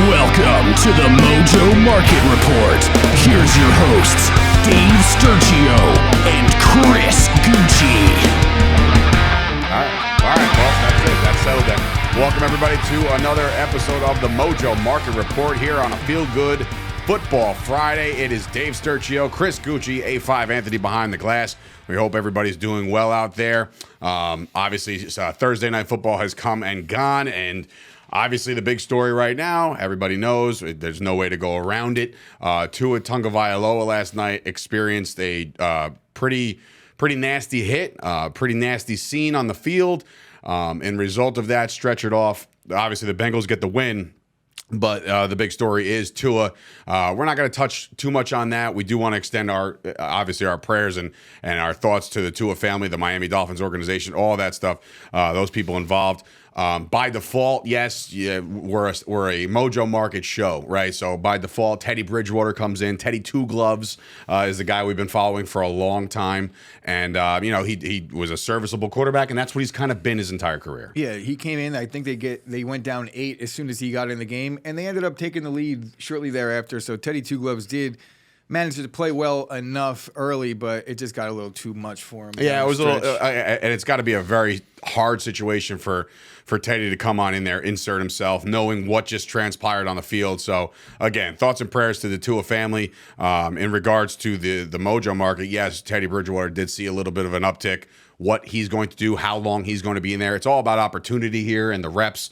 Welcome to the Mojo Market Report. Here's your hosts, Dave Sturchio and Chris Gueci. All right, well, that's it. That's settled then. Welcome, everybody, to another episode of the Mojo Market Report here on a Feel-Good Football Friday. It is Dave Sturchio, Chris Gueci, A5 Anthony behind the glass. We hope everybody's doing well out there. Obviously, Thursday Night Football has come and gone, and obviously, the big story right now, everybody knows, there's no way to go around it. Tua Tagovailoa last night experienced a pretty nasty hit, pretty nasty scene on the field. In result of that, stretch it off. Obviously, the Bengals get the win. But the big story is Tua. We're not going to touch too much on that. We do want to extend our prayers and our thoughts to the Tua family, the Miami Dolphins organization, all that stuff, those people involved. By default, yes, we're a Mojo Market show, right? So by default, Teddy Bridgewater comes in. Teddy Two Gloves is the guy we've been following for a long time. And, he was a serviceable quarterback, and that's what he's kind of been his entire career. Yeah, he came in. I think they went down 8 as soon as he got in the game, and they ended up taking the lead shortly thereafter. So Teddy Two Gloves did manage to play well enough early, but it just got a little too much for him. Yeah, it was a little, and it's got to be a very hard situation for Teddy to come on in there, insert himself, knowing what just transpired on the field. So, again, thoughts and prayers to the Tua family. In regards to the Mojo Market, yes, Teddy Bridgewater did see a little bit of an uptick. What he's going to do, how long he's going to be in there. It's all about opportunity here and the reps.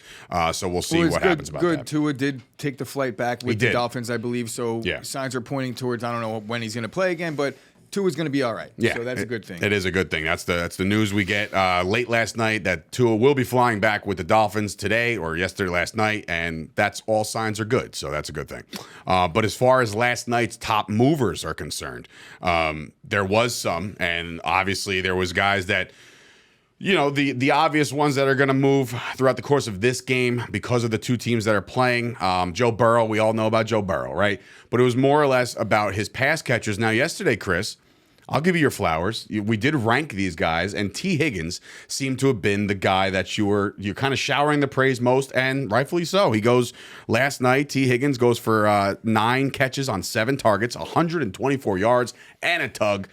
So we'll see what happens about that. Tua did take the flight back with the Dolphins, I believe. So signs are pointing towards, I don't know when he's going to play again, but Tua's going to be all right. Yeah, so that's a good thing. It is a good thing. That's the news we get late last night that Tua will be flying back with the Dolphins today or last night, and that's all signs are good. So that's a good thing. But as far as last night's top movers are concerned, there was some, and obviously there was guys that, the obvious ones that are going to move throughout the course of this game because of the two teams that are playing. Joe Burrow, we all know about Joe Burrow, right? But it was more or less about his pass catchers. Now, yesterday, Chris, I'll give you your flowers. We did rank these guys, and T. Higgins seemed to have been the guy that you're kind of showering the praise most, and rightfully so. He goes last night. T. Higgins goes for 9 catches on 7 targets, 124 yards, and a tug.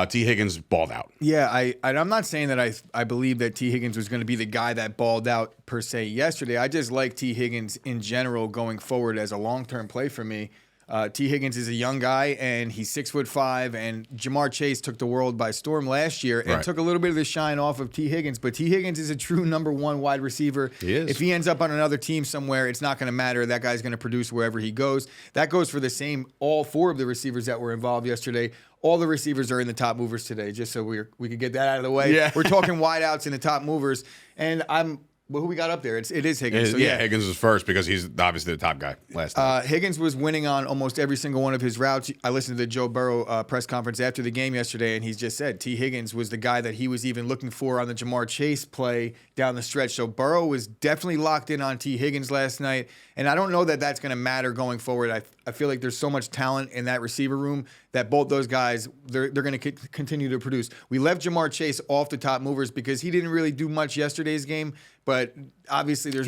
T. Higgins balled out. Yeah, I'm not saying that I believe that T. Higgins was going to be the guy that balled out per se yesterday. I just like T. Higgins in general going forward as a long-term play for me. T. Higgins is a young guy, and he's 6'5", and Jamar Chase took the world by storm last year and took a little bit of the shine off of T. Higgins. But T. Higgins is a true number 1 wide receiver. He is. If he ends up on another team somewhere, it's not going to matter. That guy's going to produce wherever he goes. That goes for all 4 of the receivers that were involved yesterday. All the receivers are in the top movers today, just so we could get that out of the way. Yeah. We're talking wideouts in the top movers, and who we got up there? It is Higgins. Higgins was first because he's obviously the top guy last time. Higgins was winning on almost every single one of his routes. I listened to the Joe Burrow press conference after the game yesterday, and he just said T. Higgins was the guy that he was even looking for on the Jamar Chase play down the stretch. So Burrow was definitely locked in on T. Higgins last night, and I don't know that that's going to matter going forward. I feel like there's so much talent in that receiver room that both those guys, they're going to continue to produce. We left Jamar Chase off the top movers because he didn't really do much yesterday's game, but obviously there's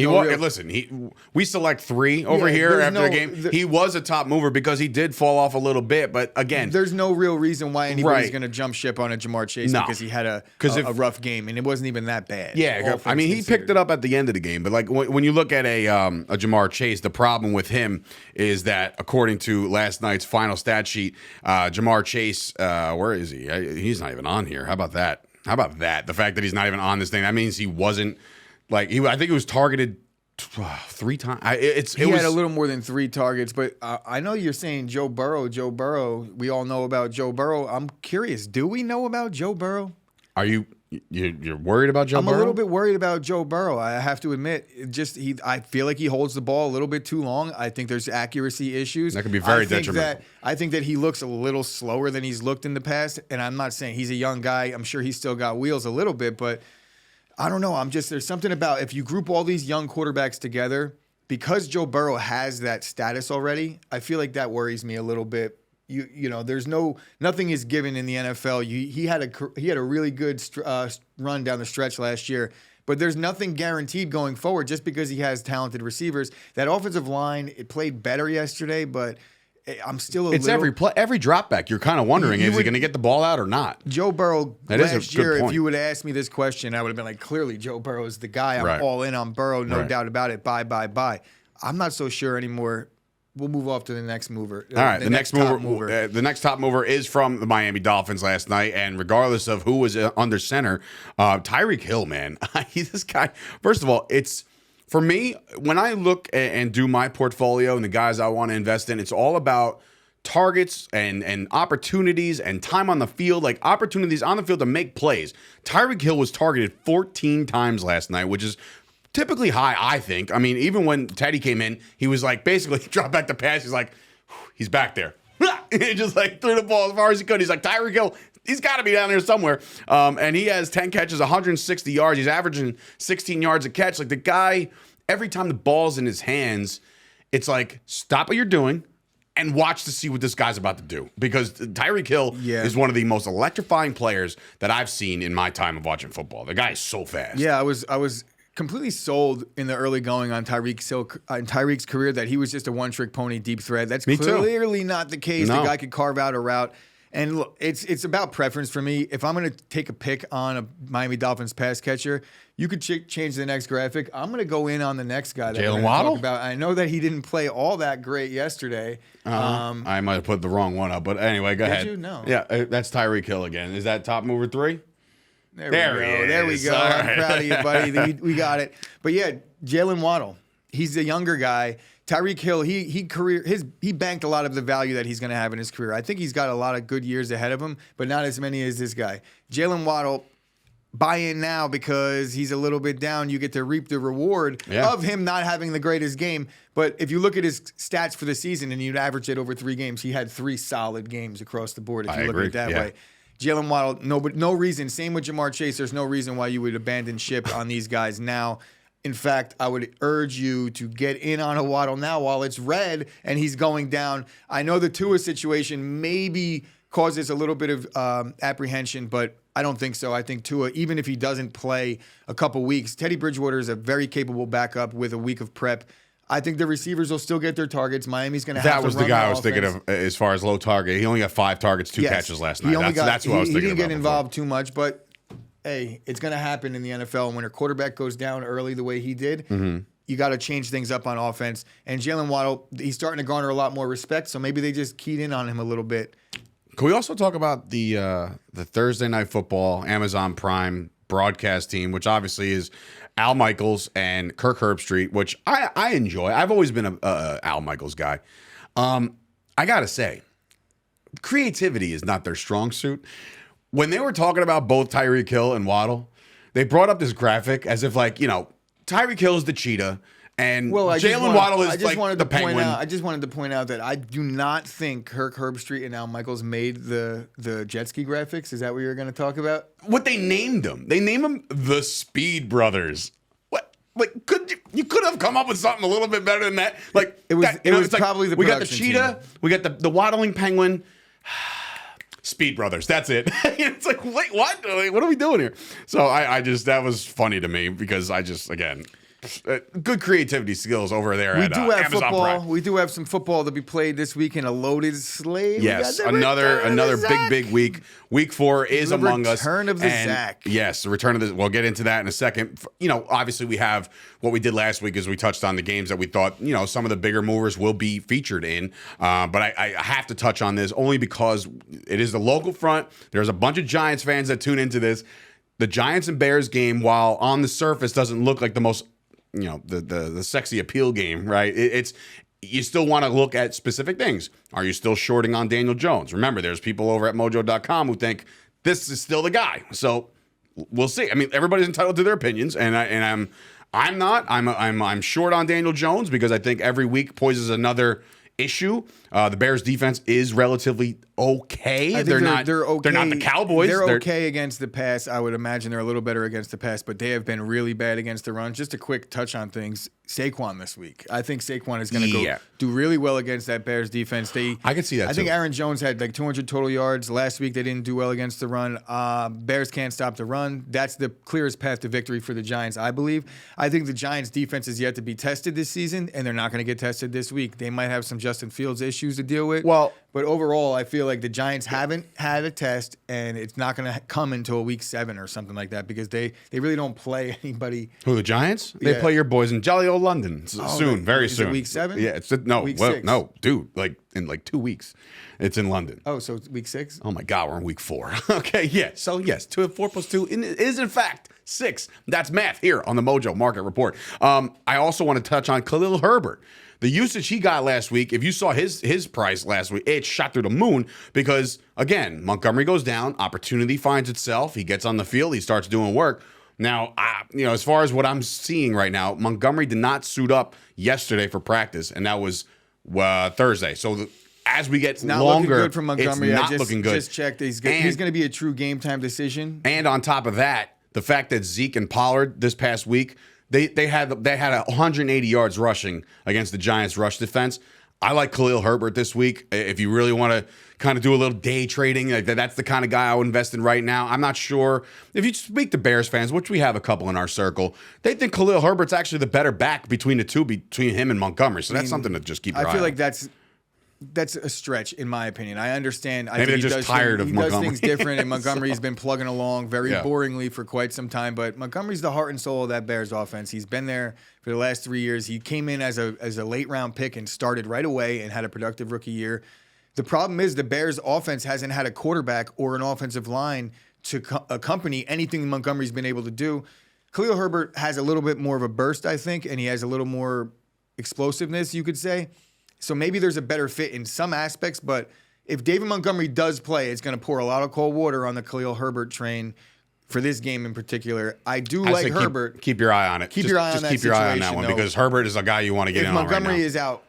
we select 3 over here after the game. He was a top mover because he did fall off a little bit, but again, there's no real reason why anybody's going to jump ship on a Jamar Chase because he had a rough game, and it wasn't even that bad. Yeah, I mean, he picked it up at the end of the game, but like when you look at a Jamar Chase, the problem with him is that according to last night's final stat sheet, Jamar Chase, where is he? He's not even on here. How about that? The fact that he's not even on this thing, that means he wasn't. I think he was targeted 3 times. He had a little more than 3 targets, but I know you're saying Joe Burrow. Joe Burrow, we all know about Joe Burrow. I'm curious, do we know about Joe Burrow? Are you're worried about Joe Burrow? I'm a little bit worried about Joe Burrow. I have to admit, I feel like he holds the ball a little bit too long. I think there's accuracy issues. That could be very detrimental. I think that he looks a little slower than he's looked in the past, and I'm not saying he's a young guy. I'm sure he's still got wheels a little bit, but I don't know. There's something about if you group all these young quarterbacks together, because Joe Burrow has that status already, I feel like that worries me a little bit. There's nothing is given in the NFL. He had a really good run down the stretch last year, but there's nothing guaranteed going forward just because he has talented receivers. That offensive line, it played better yesterday, but I'm still it's every drop back. You're kind of wondering, is he going to get the ball out or not? Joe Burrow, that last year, if you would have asked me this question, I would have been like, clearly Joe Burrow is the guy. I'm all in on Burrow, no doubt about it. Bye. I'm not so sure anymore. We'll move off to the next mover. All right, the next mover. The next top mover is from the Miami Dolphins last night, and regardless of who was under center, Tyreek Hill, man, this guy. First of all, it's for me when I look and do my portfolio and the guys I want to invest in. It's all about targets and opportunities and time on the field, like opportunities on the field to make plays. Tyreek Hill was targeted 14 times last night, which is typically high, I think. I mean, even when Teddy came in, he was like basically dropped back the pass. He's like, he's back there. He just like threw the ball as far as he could. He's like, Tyreek Hill, he's got to be down there somewhere. And he has 10 catches, 160 yards. He's averaging 16 yards a catch. Like the guy, every time the ball's in his hands, it's like, stop what you're doing and watch to see what this guy's about to do. Because Tyreek Hill is one of the most electrifying players that I've seen in my time of watching football. The guy is so fast. Yeah, I was completely sold in the early going on Tyreek's career that he was just a one-trick pony deep threat. That's clearly not the case. No. The guy could carve out a route. And look, it's about preference for me. If I'm going to take a pick on a Miami Dolphins pass catcher, you could change the next graphic. I'm going to go in on the next guy that Jalen Waddle? talk about. I know that he didn't play all that great yesterday. I might have put the wrong one up, but anyway, go ahead. Did you? No. Yeah, that's Tyreek Hill again. Is that top mover 3? There we go. I'm proud of you, buddy. We got it. But yeah, Jalen Waddle. He's a younger guy. Tyreek Hill, he banked a lot of the value that he's going to have in his career. I think he's got a lot of good years ahead of him, but not as many as this guy. Jalen Waddle, buy in now because he's a little bit down. You get to reap the reward of him not having the greatest game. But if you look at his stats for the season and you'd average it over 3 games, he had 3 solid games across the board if you look at it that way. Jalen Waddle, no reason. Same with Jamar Chase. There's no reason why you would abandon ship on these guys now. In fact, I would urge you to get in on a Waddle now while it's red and he's going down. I know the Tua situation maybe causes a little bit of apprehension, but I don't think so. I think Tua, even if he doesn't play a couple weeks, Teddy Bridgewater is a very capable backup with a week of prep. I think the receivers will still get their targets. Miami's going to have to run That was the guy I was thinking of as far as low target. He only got 5 targets, 2 catches last night. That's what I was thinking about. He didn't get involved too much, but hey, it's going to happen in the NFL. When a quarterback goes down early the way he did, you got to change things up on offense. And Jalen Waddle, he's starting to garner a lot more respect, so maybe they just keyed in on him a little bit. Can we also talk about the Thursday Night Football Amazon Prime broadcast team, which obviously is Al Michaels and Kirk Herbstreit, which I enjoy. I've always been a Al Michaels guy. I got to say, creativity is not their strong suit. When they were talking about both Tyreek Hill and Waddle, they brought up this graphic as if like, Tyreek Hill is the cheetah and Jalen Waddle is like the penguin. I just wanted to point out that I do not think Kirk Herbstreit and Al Michaels made the jet ski graphics. Is that what you're going to talk about? What they named them. They named them the Speed Brothers. What? Like, you could have come up with something a little bit better than that. Like it was probably the we got the cheetah, team. We got the waddling penguin. Speed Brothers. That's it. It's like, wait, what? Like, what are we doing here? So I just, that was funny to me because again, good creativity skills over there at Amazon football. Prime. We do have some football to be played this week in a loaded slate. Yes, another big week. Week 4 is among us. Return of the Zach. Yes, the return of the. We'll get into that in a second. Obviously we have what we did last week is we touched on the games that we thought some of the bigger movers will be featured in. But I have to touch on this only because it is the local front. There's a bunch of Giants fans that tune into this. The Giants and Bears game, while on the surface doesn't look like the most the sexy appeal game, right? It's you still want to look at specific things. Are you still shorting on Daniel Jones? Remember, there's people over at Mojo.com who think this is still the guy. So we'll see. I mean, everybody's entitled to their opinions, and I'm not. I'm short on Daniel Jones because I think every week poses another issue. The Bears defense is relatively okay. I think They're not. They're okay. They're not the Cowboys. They're okay against the pass. I would imagine they're a little better against the pass, but they have been really bad against the run. Just a quick touch on things. Saquon this week. I think Saquon is going to go do really well against that Bears defense. I can see that. I think Aaron Jones had like 200 total yards last week. They didn't do well against the run. Bears can't stop the run. That's the clearest path to victory for the Giants, I believe. I think the Giants defense is yet to be tested this season, and they're not going to get tested this week. They might have some Justin Fields issues to deal with. But overall, I feel like the Giants haven't had a test, and it's not going to come until week 7 or something like that because they really don't play anybody. Who, the Giants? They play your boys in jolly old London soon, very soon. Is it week 7? Yeah, it's week 6. No, dude, like in 2 weeks, it's in London. Oh, so it's week 6? Oh my God, we're in week 4. Okay, yeah. So yes, 2 and 4 plus 2 is in fact 6. That's math here on the Mojo Market Report. I also want to touch on Khalil Herbert. The usage he got last week, if you saw his price last week, it shot through the moon because, again, Montgomery goes down, opportunity finds itself, he gets on the field, he starts doing work. Now, as far as what I'm seeing right now, Montgomery did not suit up yesterday for practice, and that was Thursday. So as we get not longer, looking good for Montgomery. It's not looking good. Just checked. He's going to be a true game time decision. And on top of that, the fact that Zeke and Pollard this past week, They had 180 yards rushing against the Giants' rush defense. I like Khalil Herbert this week. If you really want to kind of do a little day trading, that's the kind of guy I would invest in right now. I'm not sure. If you speak to Bears fans, which we have a couple in our circle, they think Khalil Herbert's actually the better back between the two, between him and Montgomery. So that's something to just keep your eye on. I feel like that's a stretch, in my opinion. I understand. Maybe they're just tired of Montgomery. He does things different, and Montgomery's been plugging along very boringly for quite some time. But Montgomery's the heart and soul of that Bears offense. He's been there for the last 3 years. He came in as a late-round pick and started right away and had a productive rookie year. The problem is the Bears' offense hasn't had a quarterback or an offensive line to accompany anything Montgomery's been able to do. Khalil Herbert has a little bit more of a burst, I think, and he has a little more explosiveness, you could say. So maybe there's a better fit in some aspects, but if David Montgomery does play, it's going to pour a lot of cold water on the Khalil Herbert train for this game in particular. I like Herbert. Keep your eye on it. Keep your eye on that situation. Keep your eye on that one because Herbert is a guy you want to get in on right now. If Montgomery is out,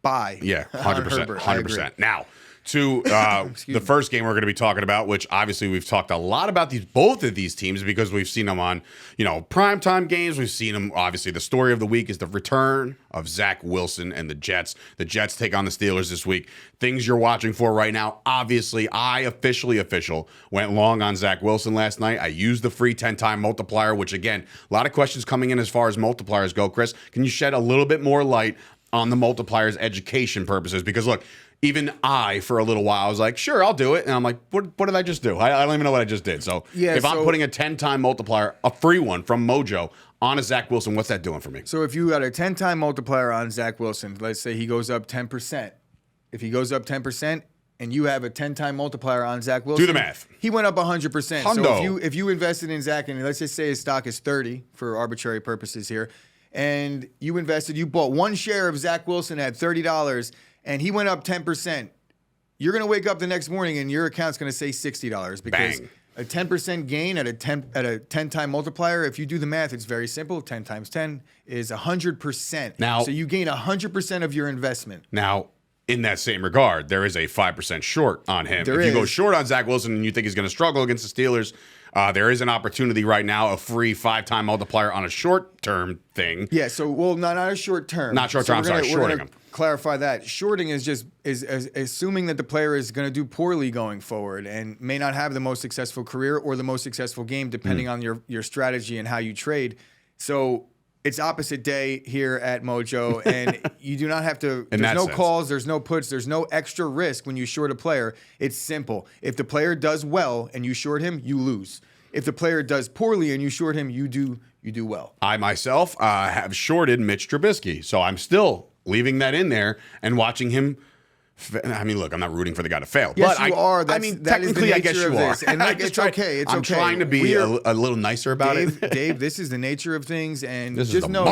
bye. Yeah, 100%. 100%. Now, to the first game we're going to be talking about, which obviously we've talked a lot about both of these teams because we've seen them on, primetime games. We've seen them. Obviously, the story of the week is the return of Zach Wilson and the Jets. The Jets take on the Steelers this week. Things you're watching for right now. Obviously, I went long on Zach Wilson last night. I used the free 10-time multiplier, which again, a lot of questions coming in as far as multipliers go. Chris, can you shed a little bit more light on the multipliers education purposes? Because look, even I, for a little while, I was like, sure, I'll do it. And I'm like, what did I just do? I don't even know what I just did. So I'm putting a 10-time multiplier, a free one from Mojo, on a Zach Wilson, what's that doing for me? So if you got a 10-time multiplier on Zach Wilson, let's say he goes up 10%. If he goes up 10% and you have a 10-time multiplier on Zach Wilson. Do the math. He went up 100%. Hundo. So if you invested in Zach, and let's just say his stock is 30 for arbitrary purposes here, and you bought one share of Zach Wilson at $30, and he went up 10%, you're going to wake up the next morning and your account's going to say $60 because a 10% gain at a 10-time multiplier, if you do the math, it's very simple. 10 times 10 is 100%. Now, so you gain 100% of your investment. Now, in that same regard, there is a 5% short on him. If you go short on Zach Wilson and you think he's going to struggle against the Steelers, there is an opportunity right now, a free 5-time multiplier on a short-term thing. Yeah, not a short term. Not short term, shorting him. Clarify that. Shorting is just is assuming that the player is going to do poorly going forward and may not have the most successful career or the most successful game, depending on your strategy and how you trade. So it's opposite day here at Mojo, and you do not have to. There's no calls, there's no puts, there's no extra risk when you short a player. It's simple. If the player does well and you short him, you lose. If the player does poorly and you short him, you do well. I myself have shorted Mitch Trubisky, so I'm still leaving that in there and watching him. I mean, look, I'm not rooting for the guy to fail. Yes, but you are. Technically, I guess you are. And it's okay. It's I'm trying to be a little nicer about it. Dave, this is the nature of things, and just know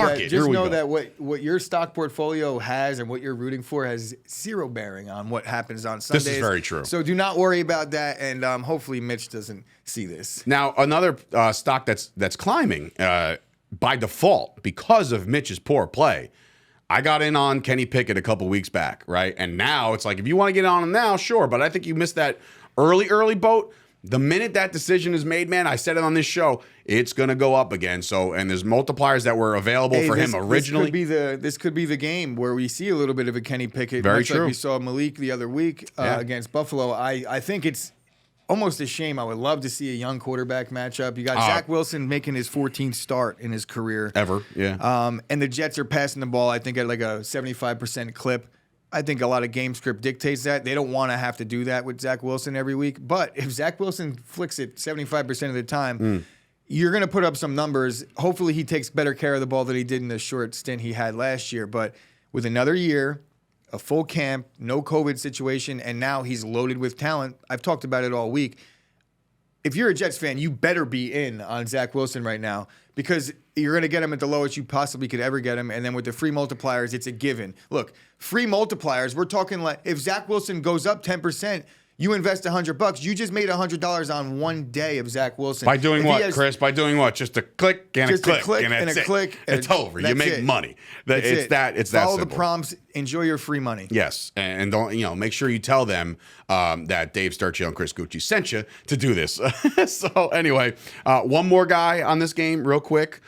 that what your stock portfolio has and what you're rooting for has zero bearing on what happens on Sundays. This is very true. So do not worry about that, and hopefully Mitch doesn't see this. Now, another stock that's climbing by default because of Mitch's poor play. I got in on Kenny Pickett a couple weeks back, right? And now it's like, if you want to get on him now, sure. But I think you missed that early boat. The minute that decision is made, man, I said it on this show, it's going to go up again. So, and there's multipliers that were available for him originally. This could be the game where we see a little bit of a Kenny Pickett. Very much true. Like we saw Malik the other week against Buffalo. I think it's almost a shame. I would love to see a young quarterback matchup. You got Zach Wilson making his 14th start in his career. Ever, yeah. And the Jets are passing the ball, I think, at like a 75% clip. I think a lot of game script dictates that. They don't want to have to do that with Zach Wilson every week. But if Zach Wilson flicks it 75% of the time, you're going to put up some numbers. Hopefully he takes better care of the ball than he did in the short stint he had last year. But with another year, a full camp, no COVID situation, and now he's loaded with talent. I've talked about it all week. If you're a Jets fan, you better be in on Zach Wilson right now because you're going to get him at the lowest you possibly could ever get him. And then with the free multipliers, it's a given. Look, free multipliers, we're talking like if Zach Wilson goes up 10%, you invest $100. You just made $100 on one day of Zach Wilson. By doing what, Chris? By doing what? Just a click and a click and a click. It's over. You make money. It's that Follow simple. the prompts. Enjoy your free money. Yes, and don't make sure you tell them that Dave Sturchio and Chris Gueci sent you to do this. So anyway, one more guy on this game, real quick.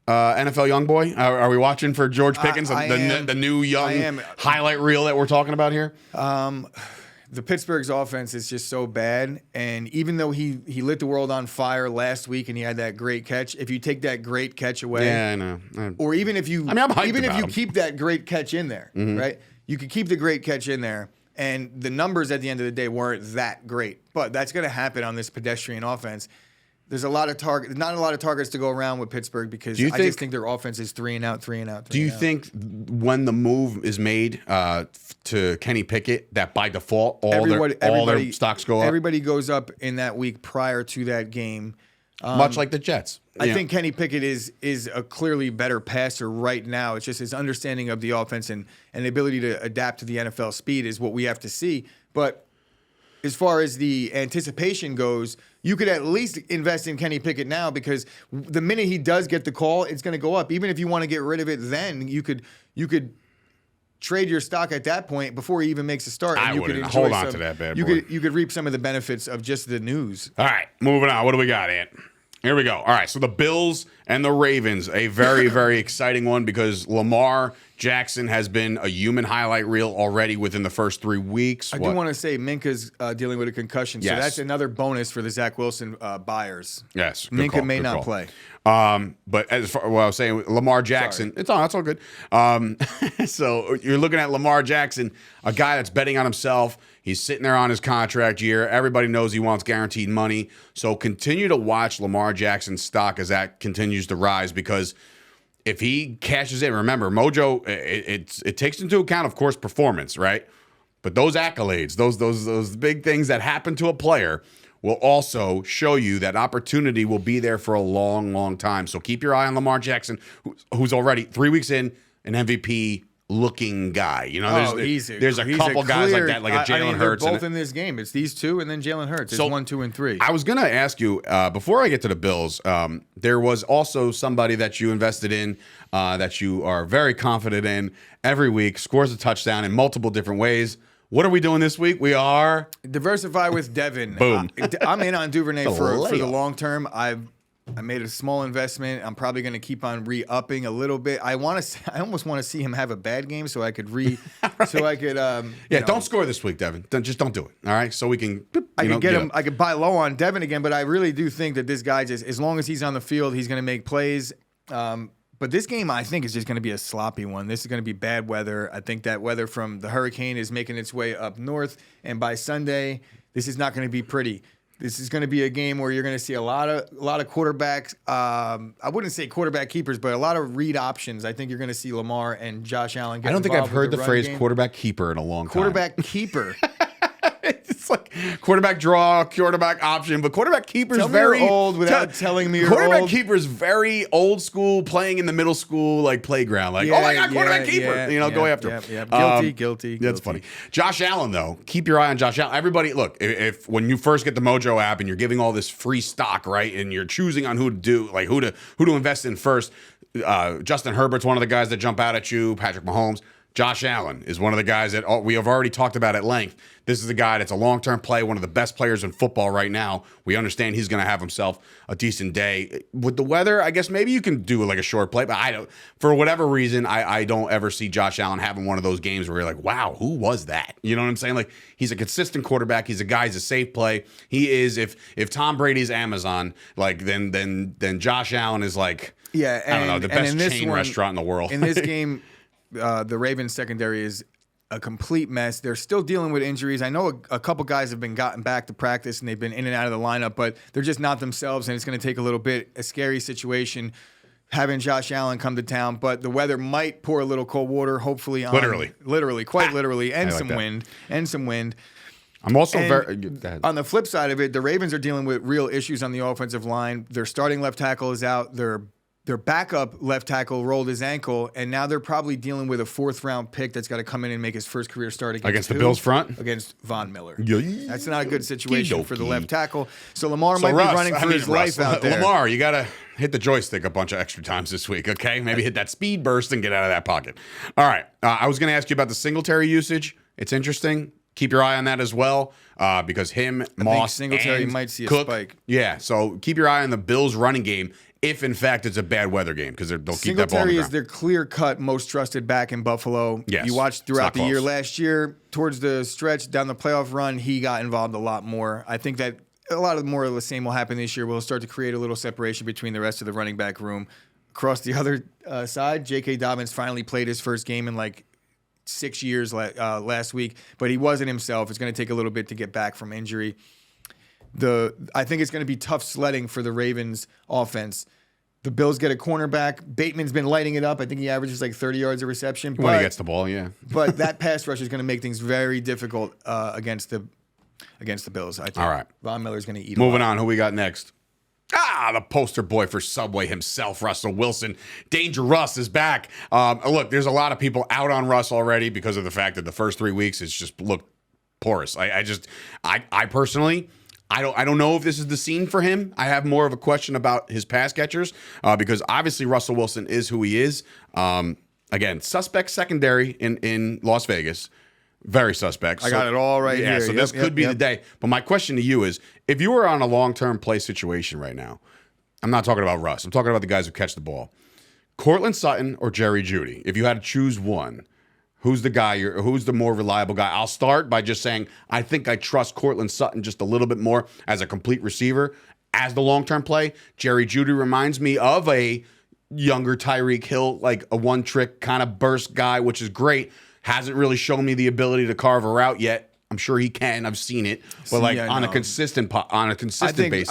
NFL young boy. Are we watching for George Pickens, the new young highlight reel that we're talking about here? The Pittsburgh's offense is just so bad, and even though he lit the world on fire last week and he had that great catch, if you take that great catch away, yeah, I know. Or even if you, keep that great catch in there, right? You could keep the great catch in there, and the numbers at the end of the day weren't that great. But that's going to happen on this pedestrian offense. There's not a lot of targets to go around with Pittsburgh because I just think their offense is 3 and out. Do you think when the move is made to Kenny Pickett that by default all their stocks go up? Everybody goes up in that week prior to that game. Much like the Jets. I think Kenny Pickett is a clearly better passer right now. It's just his understanding of the offense and the ability to adapt to the NFL speed is what we have to see. But as far as the anticipation goes, you could at least invest in Kenny Pickett now because the minute he does get the call, it's going to go up. Even if you want to get rid of it, then you could trade your stock at that point before he even makes a start. I wouldn't hold on to that bad boy. You could reap some of the benefits of just the news. All right, moving on. What do we got, Ant? Here we go. All right, so the Bills and the Ravens, a very, very exciting one because Lamar Jackson has been a human highlight reel already within the first 3 weeks. I do want to say Minka's dealing with a concussion, so Yes. that's another bonus for the Zach Wilson buyers. Yes, Minka may not play. But as far what I was saying, Lamar Jackson, that's all good. So you're looking at Lamar Jackson, a guy that's betting on himself. He's sitting there on his contract year. Everybody knows he wants guaranteed money. So continue to watch Lamar Jackson's stock as that continues to rise because if he cashes in, remember, Mojo, it takes into account, of course, performance, right? But those accolades, those big things that happen to a player will also show you that opportunity will be there for a long, long time. So keep your eye on Lamar Jackson, who's already 3 weeks in, an MVP looking guy. You know, there's a couple guys like that, like a Jalen Hurts. They're both in this game. It's these two and then Jalen Hurts. It's 1, 2, and 3. I was going to ask you, before I get to the Bills, there was also somebody that you invested in that you are very confident in every week, scores a touchdown in multiple different ways. What are we doing this week? We are diversify with Devin. Boom. I'm in on Duvernay for the long term. I made a small investment. I'm probably going to keep on re-upping a little bit. I almost want to see him have a bad game so I could right. Don't score this week, Devin. Just don't do it. All right, so we can. I can get him. I could buy low on Devin again, but I really do think that this guy just, as long as he's on the field, he's going to make plays. But this game, I think, is just going to be a sloppy one. This is going to be bad weather. I think that weather from the hurricane is making its way up north, and by Sunday, this is not going to be pretty. This is going to be a game where you're going to see a lot of quarterbacks. I wouldn't say quarterback keepers, but a lot of read options. I think you're going to see Lamar and Josh Allen get involved. I don't think I've heard the phrase game. Quarterback keeper in a long time. Quarterback keeper. It's like quarterback draw, quarterback option, but quarterback keeper is very old without telling me you're quarterback old. keeper is very old school, playing in the middle school like playground. Like, oh my God, quarterback keeper. Go after him. Guilty. That's funny. Josh Allen, though, keep your eye on Josh Allen. Everybody, look, if when you first get the Mojo app and you're giving all this free stock, right, and you're choosing on who to invest in first. Justin Herbert's one of the guys that jump out at you. Patrick Mahomes. Josh Allen is one of the guys that we have already talked about at length. This is a guy that's a long-term play, one of the best players in football right now. We understand he's going to have himself a decent day. With the weather, I guess maybe you can do like a short play, but I don't. For whatever reason, I don't ever see Josh Allen having one of those games where you're like, wow, who was that? You know what I'm saying? Like, he's a consistent quarterback. He's a safe play. He is, if Tom Brady's Amazon, like then Josh Allen is like, I don't know, the best chain restaurant in the world. In this game, the Ravens secondary is a complete mess. They're still dealing with injuries. I know a couple guys have been gotten back to practice and they've been in and out of the lineup, but they're just not themselves, and it's going to take a little bit. A scary situation having Josh Allen come to town, but the weather might pour a little cold water, hopefully. Literally, and some wind. I'm also on the flip side of it, the Ravens are dealing with real issues on the offensive line. Their starting left tackle is out. Their backup left tackle rolled his ankle, and now they're probably dealing with a 4th-round pick that's got to come in and make his first career start against the Bills front? Against Von Miller. That's not a good situation for the left tackle. So Lamar might be running for his life out there. Lamar, you got to hit the joystick a bunch of extra times this week, okay? Maybe hit that speed burst and get out of that pocket. All right. I was going to ask you about the Singletary usage. It's interesting. Keep your eye on that as well, because Moss, Singletary and might see a Cook, spike. Yeah, so keep your eye on the Bills' running game if, in fact, it's a bad weather game, because they'll keep that ball on the ground. Singletary is their clear-cut most trusted back in Buffalo. Yes, you watched throughout the year last year, towards the stretch, down the playoff run, he got involved a lot more. I think that a lot of more of the same will happen this year. We'll start to create a little separation between the rest of the running back room. Across the other side, J.K. Dobbins finally played his first game in like 6 years last week, but he wasn't himself. It's going to take a little bit to get back from injury. I think it's going to be tough sledding for the Ravens offense. The Bills get a cornerback. Bateman's been lighting it up. I think he averages like 30 yards of reception. When he gets the ball, yeah. But that pass rush is going to make things very difficult against the Bills, I think. All right. Von Miller's going to eat Moving on. Who we got next? The poster boy for Subway himself, Russell Wilson. Danger Russ is back. Look, there's a lot of people out on Russ already because of the fact that the first 3 weeks it's just looked porous. I personally, I don't know if this is the scene for him. I have more of a question about his pass catchers because obviously Russell Wilson is who he is. Again, suspect secondary in Las Vegas. Very suspect. I got it all right here. So this could be the day. But my question to you is, if you were on a long-term play situation right now, I'm not talking about Russ. I'm talking about the guys who catch the ball. Cortland Sutton or Jerry Jeudy? If you had to choose one, who's the guy? Who's the more reliable guy? I'll start by just saying I think I trust Cortland Sutton just a little bit more as a complete receiver. As the long-term play, Jerry Jeudy reminds me of a younger Tyreek Hill, like a one-trick kind of burst guy, which is great. Hasn't really shown me the ability to carve a route yet. I'm sure he can. I've seen it, but on a consistent basis.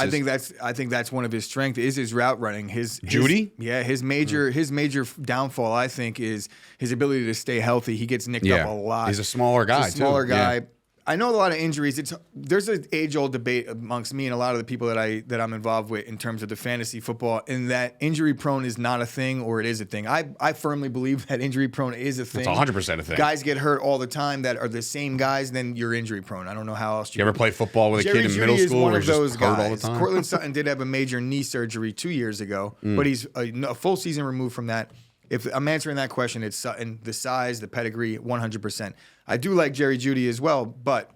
I think that's one of his strengths is his route running. Jeudy? His major downfall I think is his ability to stay healthy. He gets nicked up a lot. He's a smaller guy. Yeah. I know a lot of injuries. There's an age-old debate amongst me and a lot of the people that I'm involved with in terms of the fantasy football, in that injury-prone is not a thing or it is a thing. I firmly believe that injury-prone is a thing. It's 100% a thing. Guys get hurt all the time that are the same guys, then you're injury-prone. I don't know how else you ever play football with a kid in middle school where he's just hurt all the time? Cortland Sutton did have a major knee surgery 2 years ago, but he's a full season removed from that. If I'm answering that question, it's Sutton, the size, the pedigree, 100%. I do like Jerry Jeudy as well, but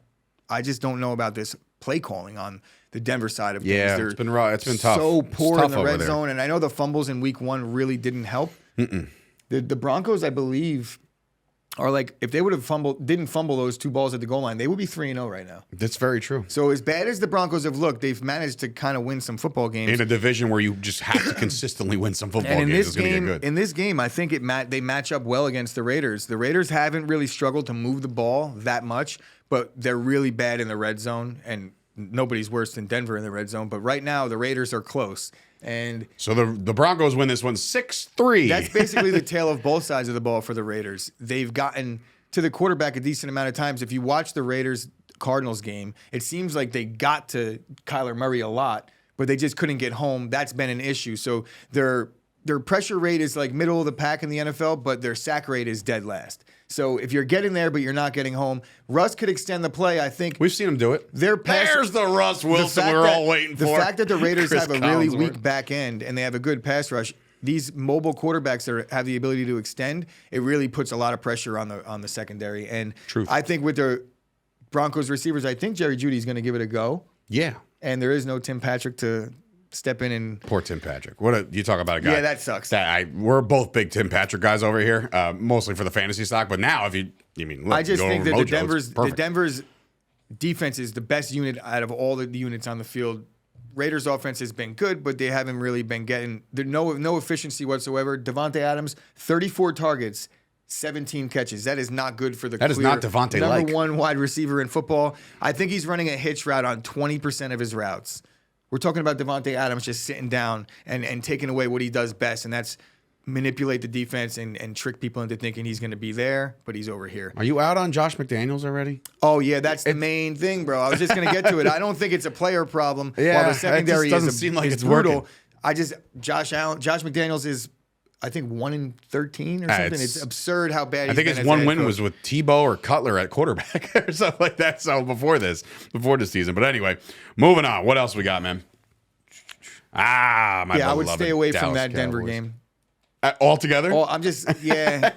I just don't know about this play calling on the Denver side of things. Yeah, it's been rough. It's been tough. So poor in the red zone, and I know the fumbles in week 1 really didn't help. The Broncos, I believe, are like, if they would have didn't fumble those 2 balls at the goal line, they would be 3-0 right now. That's very true. So as bad as the Broncos have looked, they've managed to kind of win some football games in a division where you just have to consistently win some football games. In this game, I think they match up well against the Raiders. The Raiders haven't really struggled to move the ball that much, but they're really bad in the red zone, and nobody's worse than Denver in the red zone. But right now, the Raiders are close. And so the Broncos win this one 6-3. That's basically the tale of both sides of the ball for the Raiders. They've gotten to the quarterback a decent amount of times. If you watch the Raiders-Cardinals game, it seems like they got to Kyler Murray a lot, but they just couldn't get home. That's been an issue. So their pressure rate is like middle of the pack in the NFL, but their sack rate is dead last. So if you're getting there, but you're not getting home, Russ could extend the play. I think we've seen him do it. There's the Russ Wilson we're all waiting for. The fact that the Raiders have a really weak back end and they have a good pass rush, these mobile quarterbacks that have the ability to extend, it really puts a lot of pressure on the secondary. And I think with the Broncos receivers, I think Jerry Jeudy's going to give it a go. Yeah. And there is no Tim Patrick to step in and... Poor Tim Patrick. You talk about a guy... Yeah, that sucks. We're both big Tim Patrick guys over here, mostly for the fantasy stock. But now, look, I just think that the Denver's defense is the best unit out of all the units on the field. Raiders' offense has been good, but they haven't really been getting... There's no efficiency whatsoever. Devontae Adams, 34 targets, 17 catches. That is not good for the That is not Devontae-like. Number one wide receiver in football. I think he's running a hitch route on 20% of his routes. We're talking about Devontae Adams just sitting down and taking away what he does best, and that's manipulate the defense and trick people into thinking he's going to be there, but he's over here. Are you out on Josh McDaniels already? Oh, yeah, that's the main thing, bro. I was just going to get to it. I don't think it's a player problem. Yeah, while the secondary doesn't seem like it's brutal. Working. Josh McDaniels is, I think, 1-13 or something. It's absurd how bad he's been. I think his one win was with Tebow or Cutler at quarterback or something like that. So before this season. But anyway, moving on. What else we got, man? I would stay away from that Denver game. Altogether? I'm just, yeah.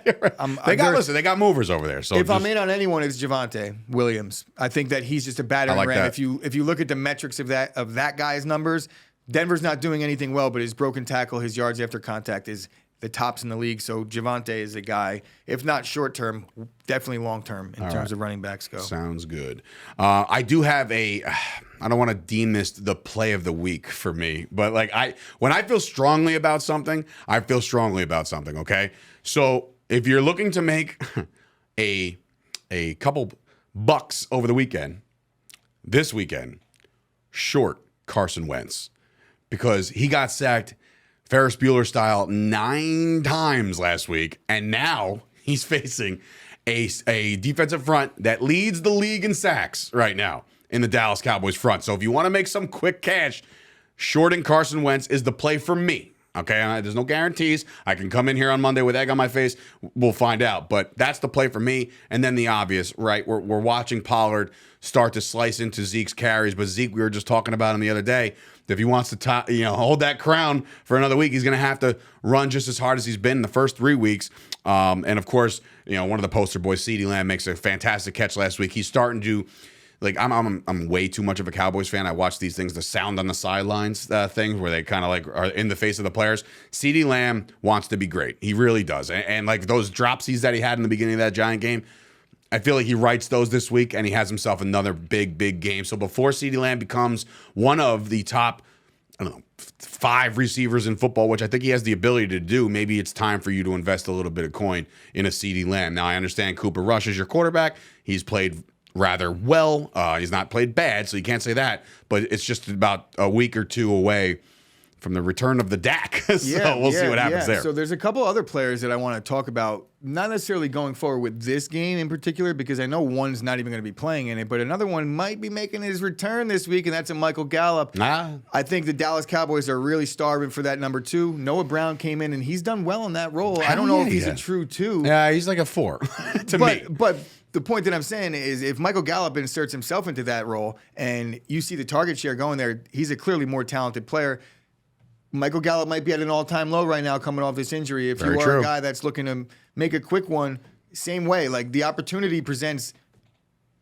They got movers over there. So if I'm in on anyone, it's Javonte Williams. I think that he's just a battering ram. That. If you look at the metrics of that guy's numbers, Denver's not doing anything well, but his broken tackle, his yards after contact is the tops in the league. So Javonte is a guy, if not short term, definitely long term in terms of running backs go. Sounds good. I do have I don't want to deem this the play of the week for me, but when I feel strongly about something, I feel strongly about something, okay? So if you're looking to make a couple bucks over the weekend, this weekend, short Carson Wentz, because he got sacked Ferris Bueller style 9 times last week, and now he's facing a defensive front that leads the league in sacks right now in the Dallas Cowboys front. So if you want to make some quick cash, shorting Carson Wentz is the play for me. Okay, there's no guarantees. I can come in here on Monday with egg on my face. We'll find out. But that's the play for me. And then the obvious, right? We're watching Pollard start to slice into Zeke's carries. But Zeke, we were just talking about him the other day. If he wants to hold that crown for another week, he's going to have to run just as hard as he's been in the first 3 weeks. And, of course, one of the poster boys, CeeDee Lamb, makes a fantastic catch last week. He's starting to... I'm way too much of a Cowboys fan. I watch these things, the sound on the sidelines things where they kind of are in the face of the players. CeeDee Lamb wants to be great. He really does. And those dropsies that he had in the beginning of that Giant game, I feel like he writes those this week and he has himself another big, big game. So before CeeDee Lamb becomes one of the top, 5 receivers in football, which I think he has the ability to do, maybe it's time for you to invest a little bit of coin in a CeeDee Lamb. Now, I understand Cooper Rush is your quarterback. He's played rather well. He's not played bad, so you can't say that. But it's just about a week or two away from the return of the Dak. So we'll see what happens there. So there's a couple other players that I want to talk about, not necessarily going forward with this game in particular, because I know one's not even going to be playing in it, but another one might be making his return this week, and that's a Michael Gallup. I think the Dallas Cowboys are really starving for that number 2. Noah Brown came in, and he's done well in that role. I don't know if he's a true 2. Yeah, he's like a 4 to me. But the point that I'm saying is if Michael Gallup inserts himself into that role and you see the target share going there, he's a clearly more talented player. Michael Gallup might be at an all-time low right now coming off this injury. If you are a guy that's looking to make a quick one, same way. The opportunity presents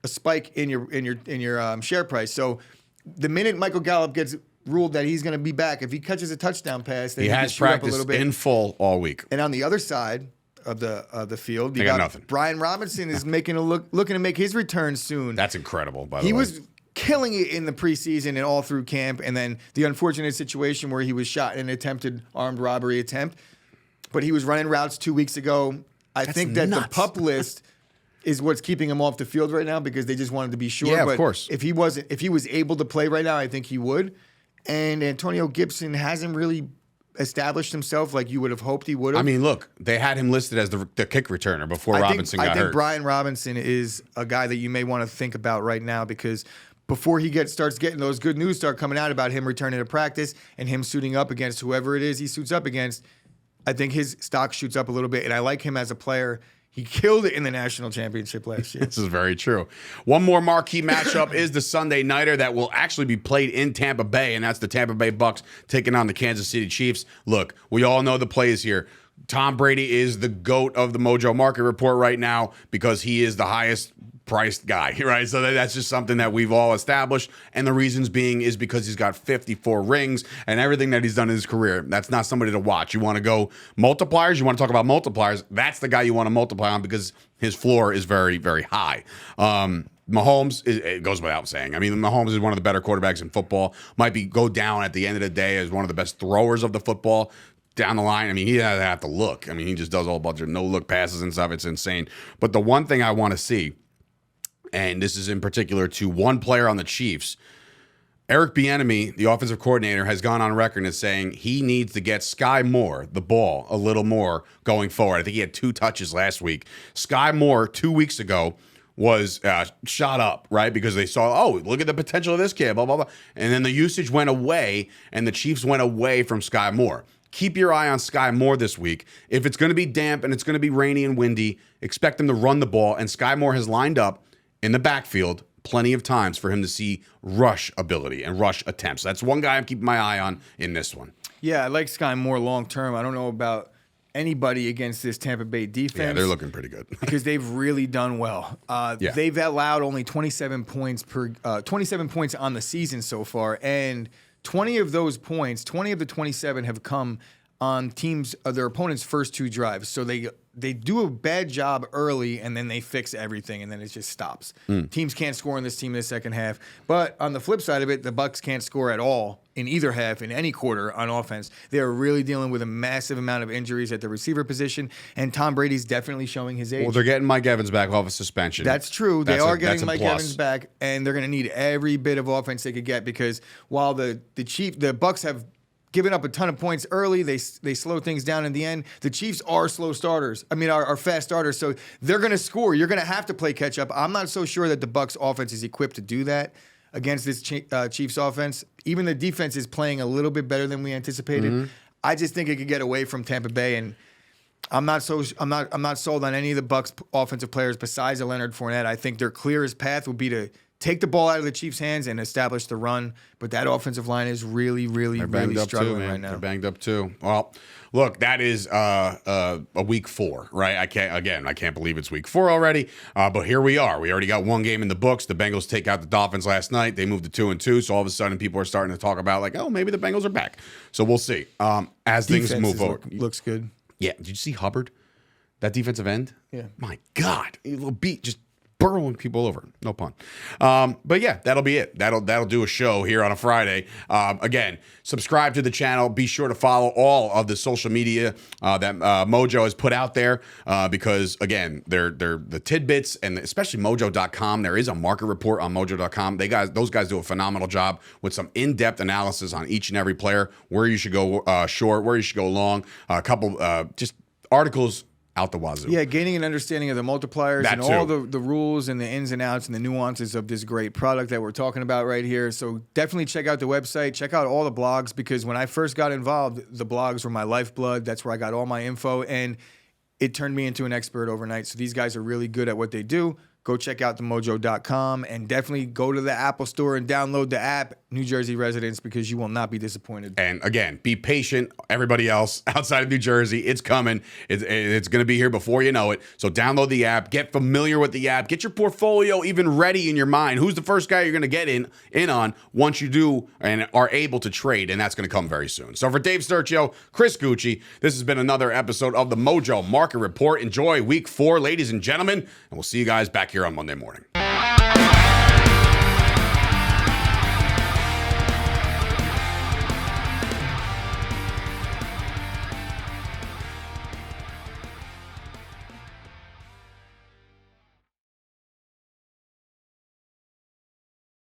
a spike in your share price. So the minute Michael Gallup gets ruled that he's going to be back, if he catches a touchdown pass, then he has practiced in full all week. And on the other side of the field, you got nothing. Brian Robinson is looking to make his return soon. That's incredible. By the way, he was killing it in the preseason and all through camp, and then the unfortunate situation where he was shot in an attempted armed robbery attempt. But he was running routes 2 weeks ago. I think that the PUP list is what's keeping him off the field right now because they just wanted to be sure. Yeah, but of course. If he was able to play right now, I think he would. And Antonio Gibson hasn't really established himself like you would have hoped he would have. I mean, look, they had him listed as the kick returner before Robinson got hurt. I think Brian Robinson is a guy that you may want to think about right now because before he starts getting those good news start coming out about him returning to practice and him suiting up against whoever it is he suits up against, I think his stock shoots up a little bit. And I like him as a player. He killed it in the national championship last year. This is very true. One more marquee matchup is the Sunday nighter that will actually be played in Tampa Bay, and that's the Tampa Bay Bucks taking on the Kansas City Chiefs. Look, we all know the plays here. Tom Brady is the GOAT of the Mojo Market Report right now because he is the highest priced guy, right? So that's just something that we've all established. And the reasons being is because he's got 54 rings and everything that he's done in his career. That's not somebody to watch. You want to go multipliers? You want to talk about multipliers? That's the guy you want to multiply on because his floor is very, very high. Mahomes, it goes without saying. I mean, Mahomes is one of the better quarterbacks in football. Might go down at the end of the day as one of the best throwers of the football. Down the line, I mean, he doesn't have to look. I mean, he just does a whole bunch of no-look passes and stuff. It's insane. But the one thing I want to see, and this is in particular to one player on the Chiefs, Eric Bieniemy, the offensive coordinator, has gone on record as saying he needs to get Sky Moore the ball a little more going forward. I think he had 2 touches last week. Sky Moore 2 weeks ago was shot up, right? Because they saw, oh, look at the potential of this kid, blah, blah, blah. And then the usage went away, and the Chiefs went away from Sky Moore. Keep your eye on Sky Moore this week. If it's going to be damp and it's going to be rainy and windy, expect them to run the ball. And Sky Moore has lined up in the backfield plenty of times for him to see rush ability and rush attempts. That's one guy I'm keeping my eye on in this one. Yeah, I like Sky Moore long term. I don't know about anybody against this Tampa Bay defense. Yeah, they're looking pretty good. because they've really done well. They've allowed only 27 points on the season so far, and 20 of those points, 20 of the 27 have come on their opponent's first 2 drives. So they do a bad job early, and then they fix everything, and then it just stops. Teams can't score in this team in the second half. But on the flip side of it, the Bucs can't score at all in either half, in any quarter on offense. They're really dealing with a massive amount of injuries at the receiver position, and Tom Brady's definitely showing his age. Well, they're getting Mike Evans back off of suspension. That's true. They are getting Mike Evans back, and they're going to need every bit of offense they could get because while the Bucs have given up a ton of points early, they slow things down in the end. The Chiefs are slow starters. I mean, are fast starters, so they're going to score. You're going to have to play catch up. I'm not so sure that the Bucs offense is equipped to do that against this Chiefs offense. Even the defense is playing a little bit better than we anticipated. Mm-hmm. I just think it could get away from Tampa Bay, and I'm not sold on any of the Bucs offensive players besides Leonard Fournette. I think their clearest path would be to take the ball out of the Chiefs' hands and establish the run. But that offensive line is really struggling right now. They're banged up too. Well, look, that is a week 4, right? I can't believe it's week 4 already. But here we are. We already got one game in the books. The Bengals take out the Dolphins last night. They moved to 2-2. So all of a sudden, people are starting to talk about like, oh, maybe the Bengals are back. So we'll see as things move forward. Looks good. Yeah. Did you see Hubbard? That defensive end? Yeah. My God, a little beat just burrowing people over. No pun. But yeah, that'll be it. That'll do a show here on a Friday. Again, subscribe to the channel. Be sure to follow all of the social media that Mojo has put out there because, again, they're the tidbits, and especially Mojo.com. There is a market report on Mojo.com. Those guys do a phenomenal job with some in-depth analysis on each and every player, where you should go short, where you should go long, a couple just articles out the wazoo. Yeah, gaining an understanding of the multipliers and all the rules and the ins and outs and the nuances of this great product that we're talking about right here. So definitely check out the website. Check out all the blogs because when I first got involved, the blogs were my lifeblood. That's where I got all my info, and it turned me into an expert overnight. So these guys are really good at what they do. Go check out themojo.com and definitely go to the Apple Store and download the app, New Jersey residents, because you will not be disappointed. And again, be patient. Everybody else outside of New Jersey, it's coming. It's going to be here before you know it. So download the app. Get familiar with the app. Get your portfolio even ready in your mind. Who's the first guy you're going to get in on once you do and are able to trade? And that's going to come very soon. So for Dave Sturchio, Chris Gueci, this has been another episode of the Mojo Market Report. Enjoy week 4, ladies and gentlemen, and we'll see you guys back here on Monday morning.